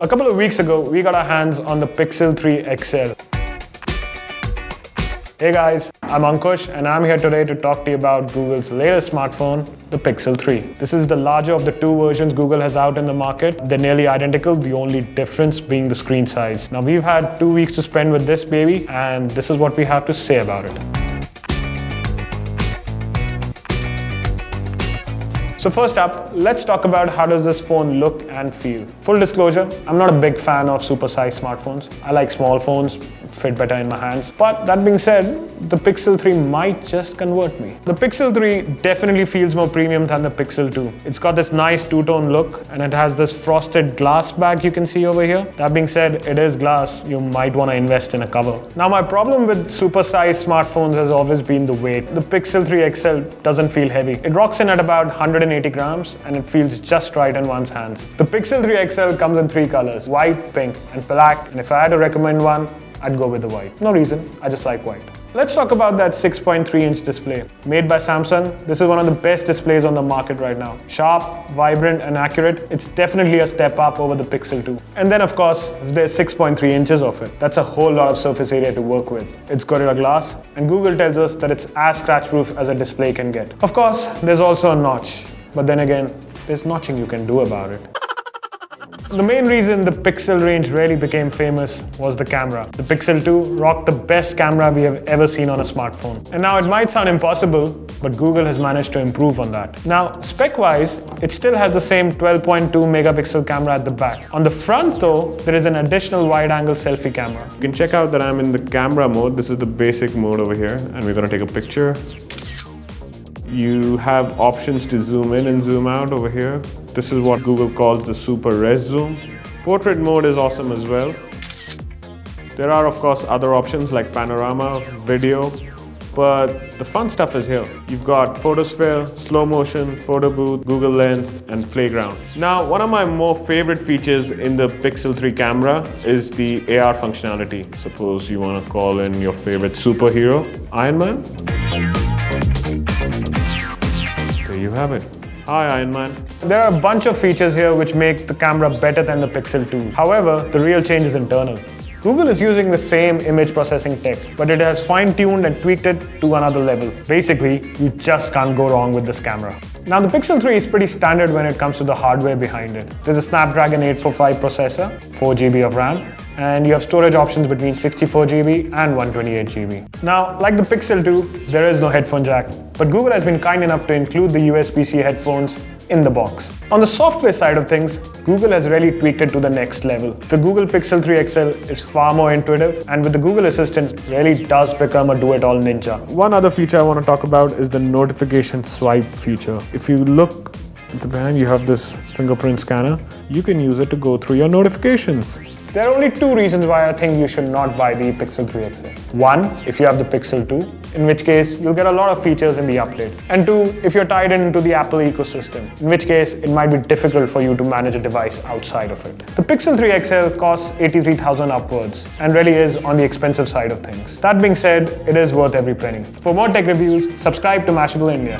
A couple of weeks ago, we got our hands on the Pixel 3 XL. Hey guys, I'm Ankush and I'm here today to talk to you about Google's latest smartphone, the Pixel 3. This is the larger of the two versions Google has out in the market. They're nearly identical, the only difference being the screen size. Now we've had 2 weeks to spend with this baby and this is what we have to say about it. So first up, let's talk about how does this phone look and feel. Full disclosure, I'm not a big fan of super-sized smartphones. I like small phones, fit better in my hands. But that being said, the Pixel 3 might just convert me. The Pixel 3 definitely feels more premium than the Pixel 2. It's got this nice two-tone look and it has this frosted glass back you can see over here. That being said, it is glass. You might want to invest in a cover. Now my problem with super-sized smartphones has always been the weight. The Pixel 3 XL doesn't feel heavy. It rocks in at about 180 grams and it feels just right in one's hands. The Pixel 3 XL comes in 3 colors, white, pink and black, and if I had to recommend one, I'd go with the white. No reason, I just like white. Let's talk about that 6.3-inch display. Made by Samsung, this is one of the best displays on the market right now. Sharp, vibrant and accurate, it's definitely a step up over the Pixel 2. And then of course, there's 6.3 inches of it. That's a whole lot of surface area to work with. It's Gorilla Glass, and Google tells us that it's as scratch-proof as a display can get. Of course, there's also a notch. But then again, there's notching you can do about it. The main reason the Pixel range really became famous was the camera. The Pixel 2 rocked the best camera we have ever seen on a smartphone. And now it might sound impossible, but Google has managed to improve on that. Now, spec-wise, it still has the same 12.2 megapixel camera at the back. On the front though, there is an additional wide-angle selfie camera. You can check out that I'm in the camera mode. This is the basic mode over here, and we're gonna take a picture. You have options to zoom in and zoom out over here. This is what Google calls the super res zoom. Portrait mode is awesome as well. There are of course other options like panorama, video, but the fun stuff is here. You've got photosphere, slow motion, photo booth, Google Lens, and playground. Now, one of my more favorite features in the Pixel 3 camera is the AR functionality. Suppose you want to call in your favorite superhero, Iron Man. There you have it. Hi Iron Man. There are a bunch of features here which make the camera better than the Pixel 2. However, the real change is internal. Google is using the same image processing tech, but it has fine-tuned and tweaked it to another level. Basically, you just can't go wrong with this camera. Now the Pixel 3 is pretty standard when it comes to the hardware behind it. There's a Snapdragon 845 processor, 4 GB of RAM, and you have storage options between 64 GB and 128 GB. Now, like the Pixel 2, there is no headphone jack, but Google has been kind enough to include the USB-C headphones in the box. On the software side of things, Google has really tweaked it to the next level. The Google Pixel 3 XL is far more intuitive, and with the Google Assistant, really does become a do-it-all ninja. One other feature I want to talk about is the notification swipe feature. If you look at the behind, you have this fingerprint scanner. You can use it to go through your notifications. There are only 2 reasons why I think you should not buy the Pixel 3 XL. 1, if you have the Pixel 2, in which case you'll get a lot of features in the update. And 2, if you're tied into the Apple ecosystem, in which case it might be difficult for you to manage a device outside of it. The Pixel 3 XL costs $83,000 upwards and really is on the expensive side of things. That being said, it is worth every penny. For more tech reviews, subscribe to Mashable India.